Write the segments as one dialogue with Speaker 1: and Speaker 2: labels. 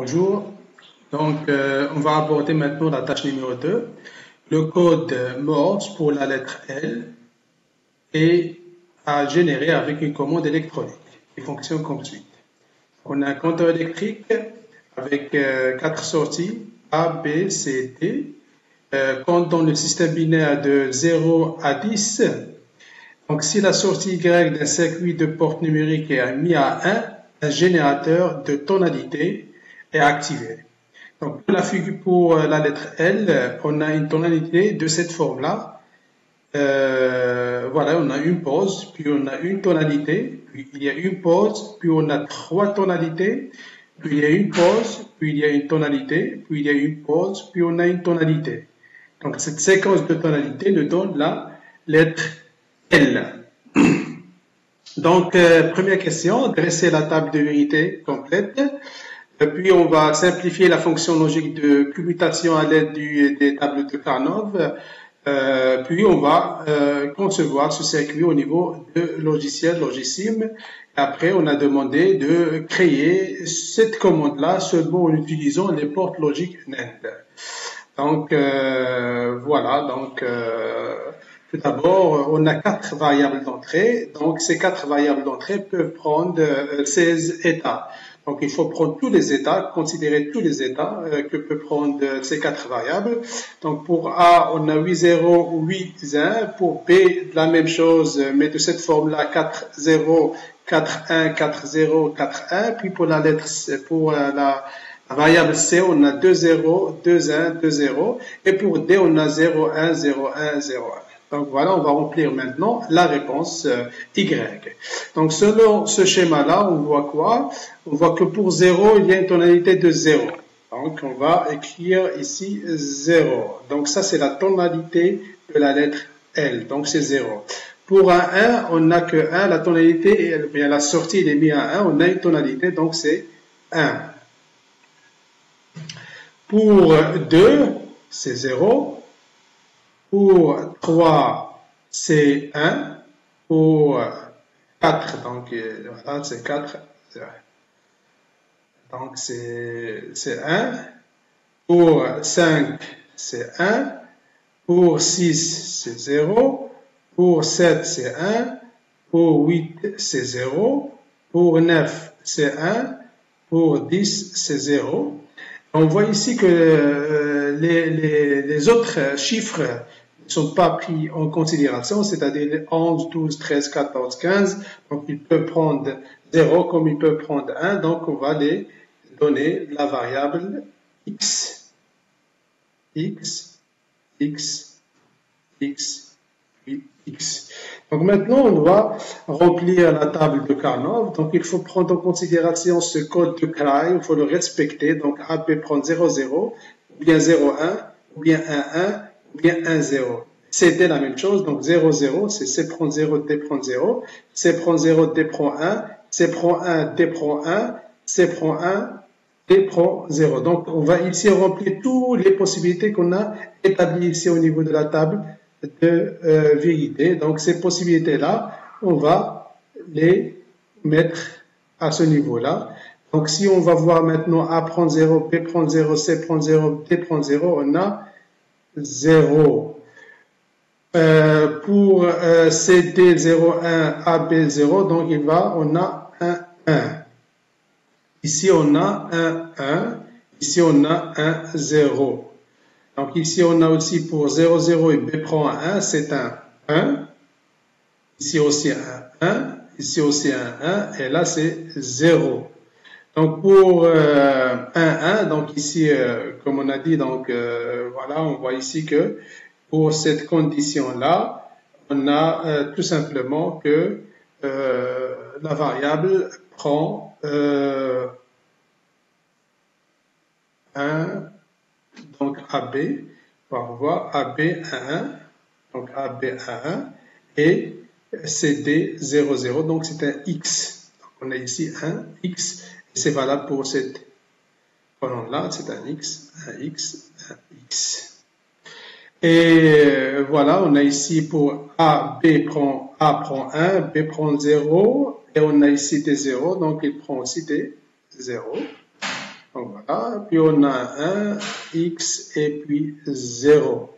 Speaker 1: Bonjour. Donc, on va aborder maintenant la tâche numéro 2. Le code Morse pour la lettre L est à générer avec une commande électronique. Il fonctionne comme suit. On a un compteur électrique avec 4 sorties A, B, C, D. Quand dans le système binaire de 0 à 10, donc si la sortie Y d'un circuit de porte numérique est mis à 1, un générateur de tonalité est activé. Donc pour la lettre L, on a une tonalité de cette forme-là. Voilà, on a une pause, puis on a une tonalité, puis il y a une pause, puis on a 3 tonalités, puis il y a une pause, puis il y a une tonalité, puis il y a une pause, puis on a une tonalité. Donc cette séquence de tonalités nous donne la lettre L. Donc, première question, dresser la table de vérité complète. Puis, on va simplifier la fonction logique de commutation à l'aide des tables de Karnoff. Puis, on va concevoir ce circuit au niveau de logiciel, Logisim. Après, on a demandé de créer cette commande-là seulement en utilisant les portes logiques NAND. Donc, voilà. Donc, tout d'abord, on a 4 variables d'entrée. Donc, ces 4 variables d'entrée peuvent prendre 16 états. Donc, il faut prendre tous les états, considérer tous les états que peut prendre ces 4 variables. Donc, pour A, on a 8 0, 8 1. Pour B, la même chose, mais de cette forme-là, 4 0, 4 1, 4 0, 4 1. Puis pour la lettre C, pour la variable C, on a 2 0, 2 1, 2 0. Et pour D, on a 0 1, 0 1, 0 1. Donc voilà, on va remplir maintenant la réponse Y. Donc selon ce schéma-là, on voit quoi? On voit que pour 0, il y a une tonalité de 0. Donc on va écrire ici 0. Donc ça, c'est la tonalité de la lettre L. Donc c'est 0. Pour un 1, on n'a que 1. La tonalité, bien la sortie, elle est mise à 1. On a une tonalité, donc c'est 1. Pour 2, c'est 0. Pour 3, c'est 1. Pour 4, donc voilà, c'est 4. Donc c'est 1. Pour 5, c'est 1. Pour 6, c'est 0. Pour 7, c'est 1. Pour 8, c'est 0. Pour 9, c'est 1. Pour 10, c'est 0. On voit ici que les autres chiffres ne sont pas pris en considération, c'est-à-dire les 11, 12, 13, 14, 15. Donc, ils peuvent prendre 0 comme ils peuvent prendre 1. Donc, on va les donner la variable x. X, x, x, x. Donc, maintenant, on doit remplir la table de Karnoff. Donc, il faut prendre en considération ce code de Cray. Il faut le respecter. Donc, A peut prendre 0, 0, ou bien 0, 1, ou bien 1, 1, ou bien 1, 0. C'était la même chose. Donc, 0, 0, c'est C prend 0, D prend 0. C prend 0, D prend 1. C prend 1, D prend 1. C prend 1, D prend 0. Donc, on va ici remplir toutes les possibilités qu'on a établies ici au niveau de la table de vérité. Donc, ces possibilités-là, on va les mettre à ce niveau-là. Donc, si on va voir maintenant A prendre 0, B prendre 0, C prendre 0, D prendre 0, on a 0. Pour CD 0, 1, AB 0, donc on a 1, 1. Ici, on a 1, 1. Ici, on a 1, 0. Donc ici, on a aussi pour 0, 0 et B prend 1, c'est un 1. Ici aussi un 1. Ici aussi un 1. Et là, c'est 0. Donc pour 1, 1, donc ici, comme on a dit, donc voilà, on voit ici que pour cette condition-là, on a tout simplement que la variable prend 1, donc AB, on va voir AB 1, donc AB 1, et CD 0, 0, donc c'est un X. Donc on a ici un X, et c'est valable pour cette colonne-là, c'est un X, un X, un X. Et voilà, on a ici pour A prend 1, B prend 0, et on a ici des 0, donc il prend aussi des 0. Donc voilà, puis on a 1, x et puis 0.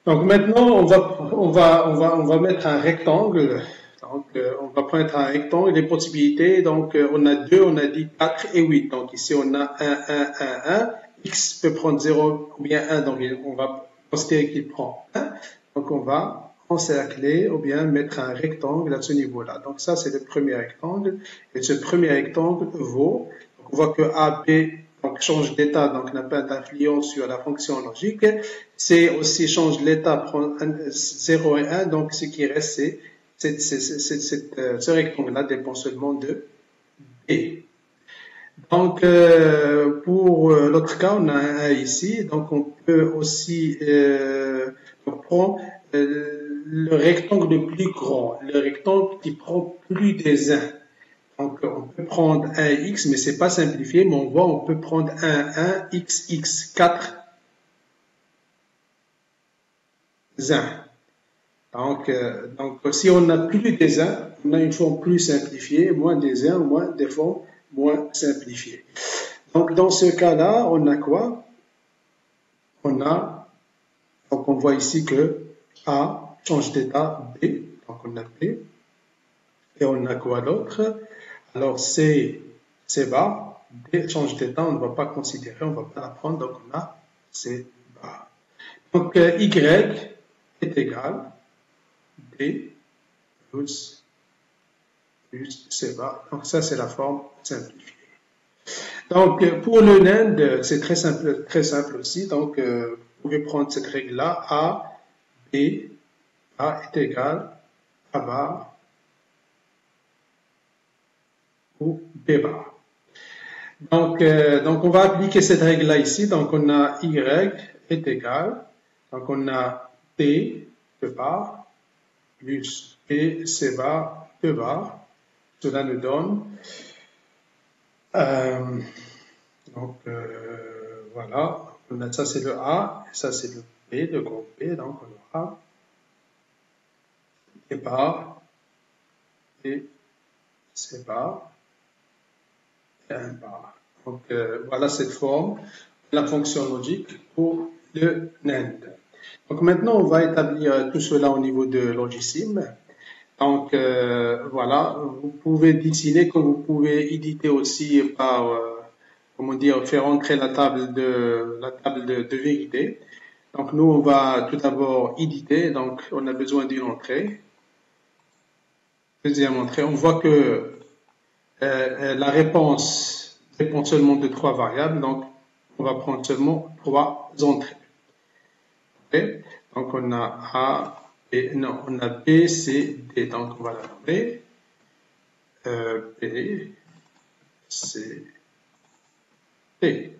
Speaker 1: Donc maintenant, on va mettre un rectangle. Donc on va prendre un rectangle, les possibilités. Donc on a 2, on a dit 4 et 8. Donc ici on a 1. X peut prendre 0 ou bien 1. Donc on va considérer qu'il prend 1. Donc on va encercler ou bien mettre un rectangle à ce niveau-là. Donc ça c'est le premier rectangle. Et ce premier rectangle vaut, donc on voit que A, B, donc change d'état, donc n'a pas d'influence sur la fonction logique. C aussi change l'état, prend 0 et 1, donc ce qui reste, c'est ce rectangle-là dépend seulement de B. Donc, pour l'autre cas, on a un 1 ici, donc on peut aussi prendre le rectangle le plus grand, le rectangle qui prend plus des 1. Donc, on peut prendre 1x, mais c'est pas simplifié, mais on voit, on peut prendre 1x, 4 1. Donc, si on a plus des 1, on a une forme plus simplifiée, moins des 1, moins des formes moins simplifiées. Donc, dans ce cas-là, on a quoi? Donc on voit ici que A change d'état B, donc on a B, et on a quoi d'autre? Alors C bas, D change d'état, on ne va pas considérer, on ne va pas la prendre, donc on a C bas. Donc Y est égal D plus C bas, donc ça c'est la forme simplifiée. Donc, pour le NAND, c'est très simple aussi. Donc, vous pouvez prendre cette règle-là. A est égal A bar ou B bar. Donc, on va appliquer cette règle-là ici. Donc, on a Y est égal. Donc, on a P de bar plus P C bar de bar. Cela nous donne voilà, ça c'est le A, et ça c'est le B, le groupe B, donc on aura et bar, et C bar, et un bar. Donc voilà cette forme, la fonction logique pour le NAND. Donc maintenant on va établir tout cela au niveau de Logisim. Donc voilà, vous pouvez dessiner comme vous pouvez éditer aussi par comment dire, faire entrer la table de vérité. Donc nous, on va tout d'abord éditer, donc on a besoin d'une entrée. Deuxième entrée, on voit que la réponse dépend seulement de 3 variables, donc on va prendre seulement 3 entrées. Okay? Donc on a A, on a B, C, D, donc on va la nommer B, C, D.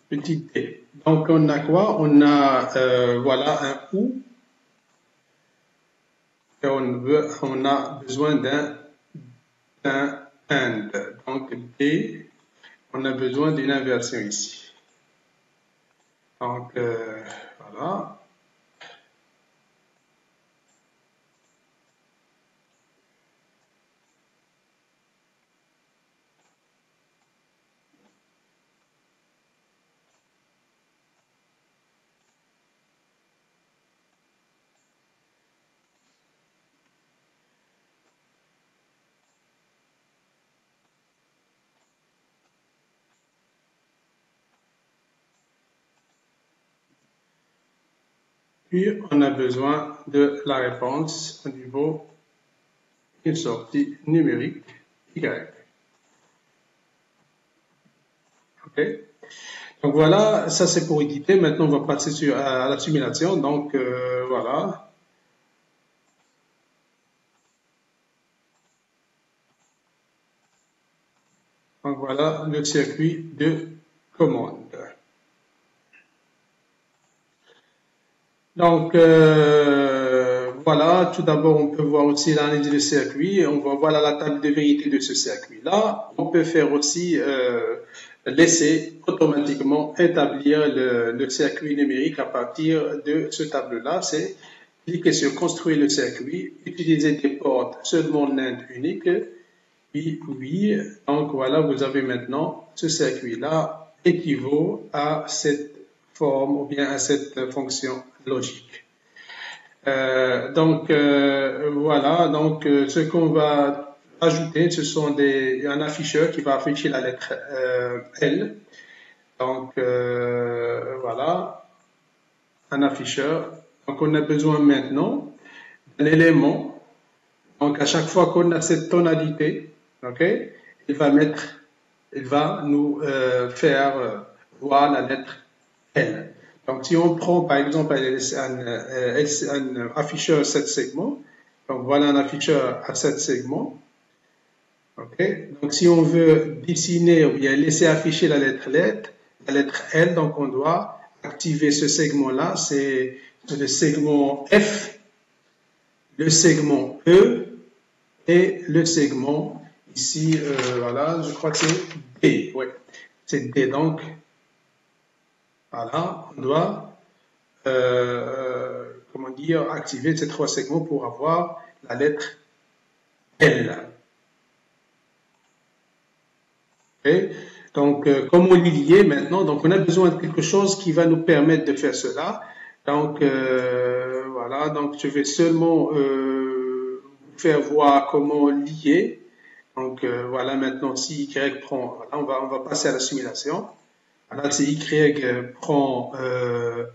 Speaker 1: Petit d. Donc on a quoi? On a voilà un ou et on a besoin d'un and. Donc d, on a besoin d'une inversion ici. Donc voilà. Puis, on a besoin de la réponse au niveau d'une sortie numérique Y. OK? Donc voilà, ça c'est pour éditer. Maintenant, on va passer à la simulation. Donc voilà. Donc voilà le circuit de commande. Donc, voilà, tout d'abord, on peut voir aussi l'analyse du circuit. On va voir la table de vérité de ce circuit-là. On peut faire aussi laisser automatiquement établir le circuit numérique à partir de ce tableau-là. C'est cliquer sur construire le circuit, utiliser des portes seulement NAND unique, Puis oui, donc voilà, vous avez maintenant ce circuit-là équivaut à cette forme ou bien à cette fonction logique. Voilà, donc ce qu'on va ajouter, ce sont un afficheur qui va afficher la lettre L. Donc voilà, un afficheur. Donc on a besoin maintenant d'un élément. Donc à chaque fois qu'on a cette tonalité, ok, il va nous faire voir la lettre L. Donc, si on prend par exemple un afficheur 7 segments, donc voilà un afficheur à 7 segments. Okay. Donc, si on veut dessiner ou bien laisser afficher la lettre L, donc on doit activer ce segment-là, c'est le segment F, le segment E et le segment ici, voilà, je crois que c'est D. Ouais, c'est D. Donc, voilà, on doit comment dire, activer ces 3 segments pour avoir la lettre L. Okay. Donc, comme on est lié maintenant, donc on a besoin de quelque chose qui va nous permettre de faire cela. Donc, voilà, donc je vais seulement vous faire voir comment lier. Donc, voilà, maintenant, si Y prend, voilà, on va passer à la simulation. Voilà, si Y prend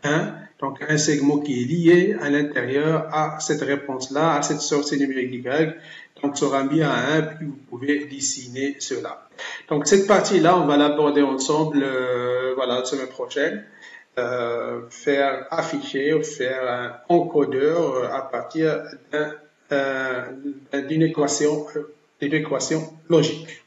Speaker 1: 1, donc un segment qui est lié à l'intérieur à cette réponse-là, à cette sortie numérique Y, donc sera mis à 1, puis vous pouvez dessiner cela. Donc cette partie-là, on va l'aborder ensemble voilà, la semaine prochaine. Faire afficher, faire un encodeur à partir d'une équation logique.